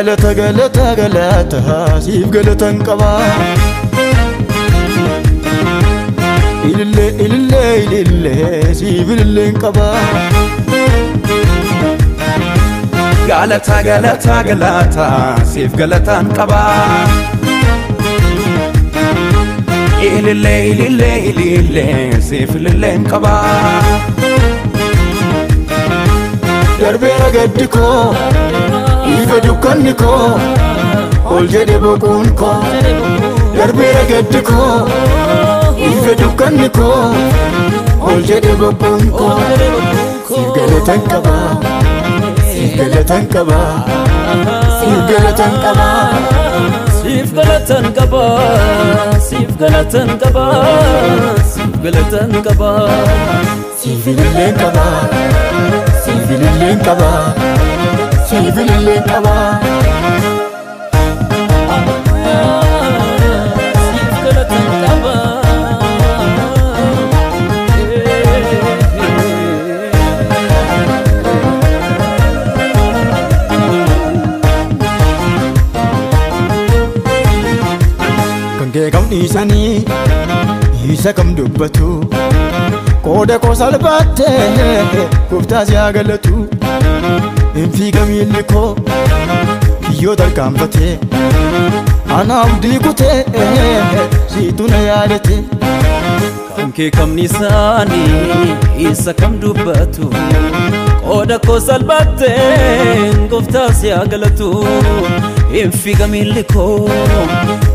galata galata galata Siif galatan qaba ilille ilille ilille Siif ililleen qaba Galata galata galata Siif galatan qaba ilille ilille ilille Siif ililleen qaba Darbeera gaddi koo ifa dukkanni koo ol jedhe boquun koo Darbeera gaddi koo ifa dukkanni koo ol jedhe boquun koo Siif galatan qaba Siif galatan qaba Siif galatan qaba Siif galatan qaba Siif galatan qaba Siif galatan qaba Siif ililleen qaba Siif ililleen qaba Siif ililleen qaba Siif galatan qaba Kan kee kam dhiisanii isa kam dubbatu Qooda koo salphaatte gooftaa si haa galatu Hin fiiga miilli koo kiyyoo tarkaanfatee Ana abdii kutee siitu na yaadate Kan kee kamni isaanii isa kam dubbatu Qooda koo salphaatte gooftaa si haa galatu Hin fiiga miilli koo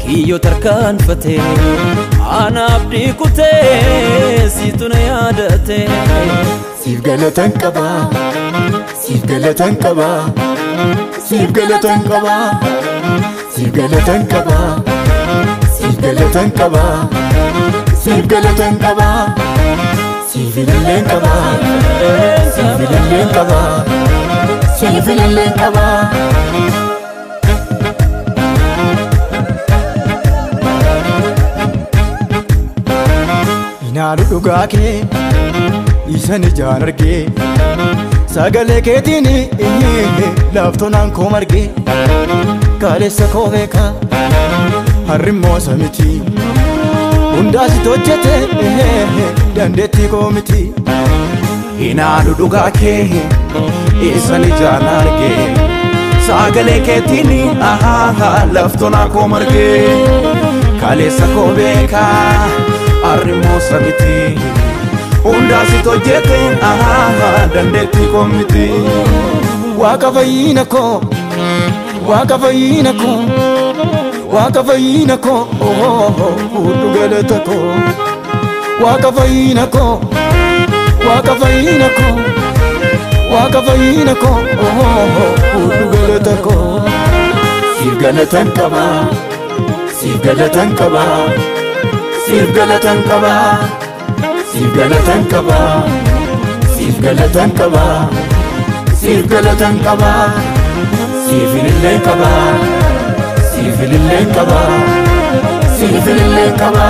kiyyoo tarkaanfatee Ana abdii kutee siitu na yaadate Siif galatan qaba Siif galatan qaba Siif galatan qaba Siif galatan qaba Siif galatan qaba Siif galatan qaba Siif ililleen qaba Siif ililleen qaba Siif ililleen qaba Inaalu dhugaa kee isan ijaan argee Sagalee keetiin laaftonaan koo margee Kaleessa koo beeka harrimmoo samiti Hundaasitti hojjete dandeettii koo miti Inaalu dhugaa kee isan ijaan argee Sagalee keetiin laaftonaan koo margee Kaleessa koo beeka harrimmoo samiti Hundaasitti hojjete dandeettii koo miti Waaqa fayyina koo Waaqa fayyina koo Waaqa fayyina koo Fudhu galata koo Waaqa fayyina koo Waaqa fayyina koo Waaqa fayyina koo Fudhu galata koo Siif galatan qaba Siif galatan qaba Siif galatan qaba Siif galatan qaba Siif galatan qaba Siif galatan qaba Siif ililleen qaba Siif ililleen qaba Siif ililleen qaba